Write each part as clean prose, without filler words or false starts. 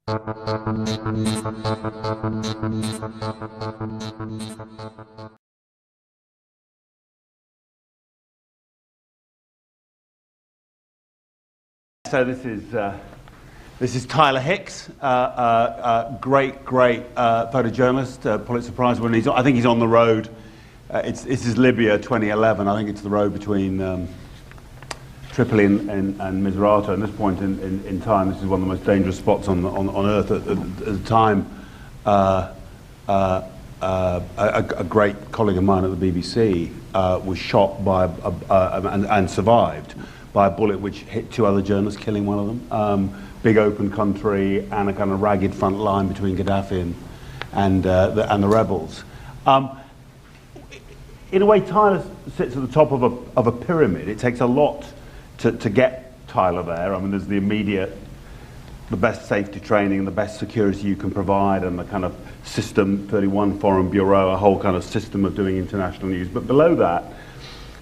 So this is Tyler Hicks, great photojournalist, Pulitzer Prize winner. I think he's on the road. This is Libya 2011. I think it's the road between Tripoli and Misrata. At this point in time, this is one of the most dangerous spots on Earth at the time. A great colleague of mine at the BBC was shot by and survived by a bullet which hit two other journalists, killing one of them. Big open country and a kind of ragged front line between Gaddafi and the rebels. In a way, Tyler sits at the top of a pyramid. It takes a lot to get Tyler there. I mean, there's the best safety training, the best security you can provide, and the kind of system, 31 Foreign Bureau, a whole kind of system of doing international news. But below that,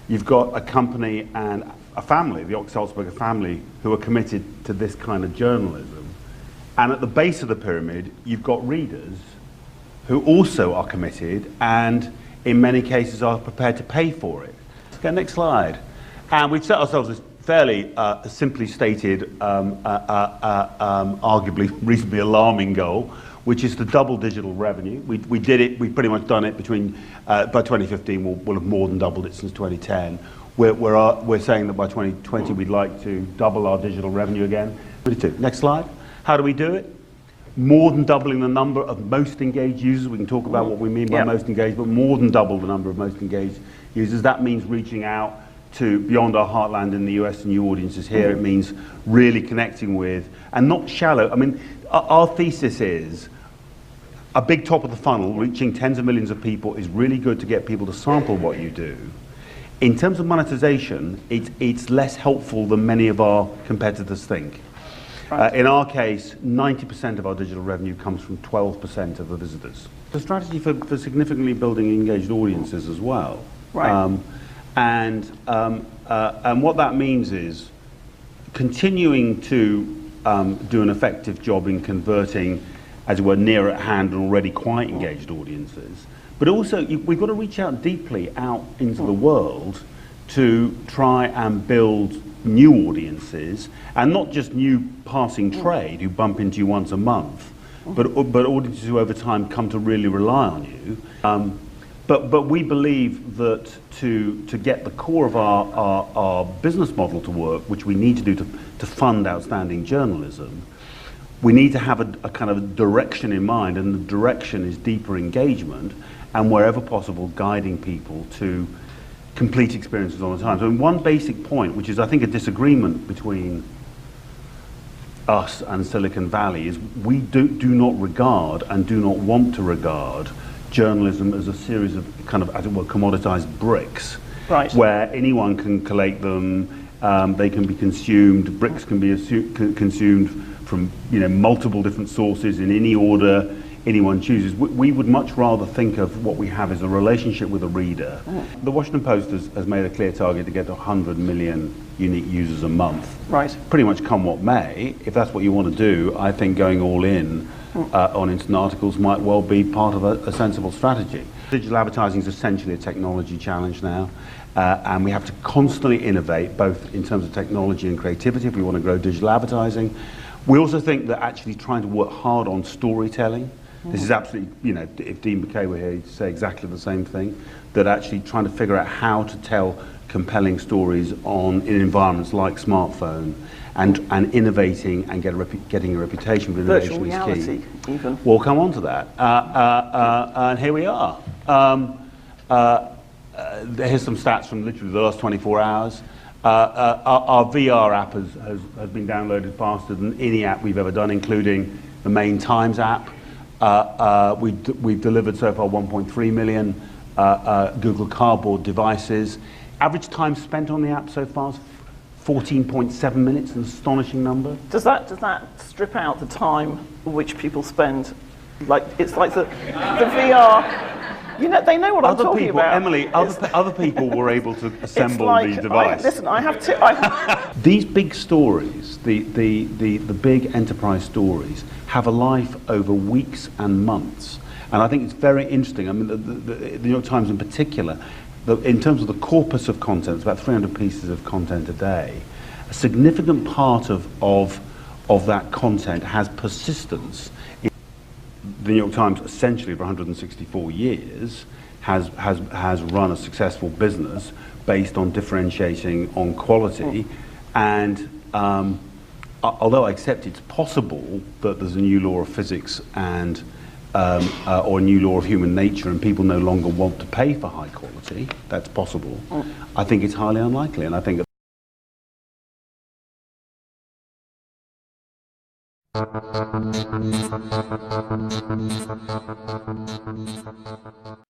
you've got a company and a family, the Ox-Sulzberger family, who are committed to this kind of journalism. And at the base of the pyramid, you've got readers who also are committed and in many cases are prepared to pay for it. Let's go next slide. And we've set ourselves this fairly simply stated, arguably reasonably alarming goal, which is to double digital revenue. We did it, we've pretty much done it between, by 2015 we'll have more than doubled it since 2010. We're saying that by 2020 we'd like to double our digital revenue again. Next slide. How do we do it? More than doubling the number of most engaged users. We can talk about what we mean by most engaged, but more than double the number of most engaged users. That means reaching out to beyond our heartland in the US and new audiences here. It means really connecting with, and not shallow. I mean, our thesis is a big top of the funnel, reaching tens of millions of people, is really good to get people to sample what you do. In terms of monetization, it's less helpful than many of our competitors think. Right. In our case, 90% of our digital revenue comes from 12% of the visitors. The strategy for significantly building engaged audiences as well. Right. And what that means is continuing to do an effective job in converting, as it were, near at hand and already quite engaged audiences. But also, we've got to reach out deeply out into the world to try and build new audiences, and not just new passing trade who bump into you once a month, but audiences who over time come to really rely on you. But we believe that to get the core of our business model to work, which we need to do to fund outstanding journalism, we need to have a kind of direction in mind, and the direction is deeper engagement, and wherever possible, guiding people to complete experiences all the time. So one basic point, which is I think a disagreement between us and Silicon Valley, is we do not regard and do not want to regard journalism as a series of kind of, as it were, commoditized bricks, right, where anyone can collate them, they can be consumed, bricks can be consumed from multiple different sources in any order anyone chooses. We would much rather think of what we have as a relationship with a reader. The Washington Post has made a clear target to get to 100 million unique users a month. Right. Pretty much come what may. If that's what you want to do, I think going all in on instant articles might well be part of a sensible strategy. Digital advertising is essentially a technology challenge now, and we have to constantly innovate, both in terms of technology and creativity, if we want to grow digital advertising. We also think that actually trying to work hard on storytelling, this is absolutely, if Dean Baquet were here, he'd say exactly the same thing, that actually trying to figure out how to tell compelling stories in environments like smartphone, and innovating and getting a reputation for innovation is key. Virtual reality, even. We'll come on to that. And here we are. Here's some stats from literally the last 24 hours. Our VR app has been downloaded faster than any app we've ever done, including the main Times app. We've delivered so far 1.3 million Google Cardboard devices. Average time spent on the app so far is 14.7 minutes, an astonishing number. Does that strip out the time which people spend? Like, it's like the VR. You know, they know what I'm talking people, about. Emily, other people were able to assemble It's the device. Listen, I have to. These big stories, the big enterprise stories, have a life over weeks and months. And I think it's very interesting. I mean, the New York Times in particular, in terms of the corpus of content, it's about 300 pieces of content a day. A significant part of that content has persistence. The New York Times, essentially for 164 years, has run a successful business based on differentiating on quality. And although I accept it's possible that there's a new law of physics and or a new law of human nature, and people no longer want to pay for high quality, that's possible. I think it's highly unlikely, and I think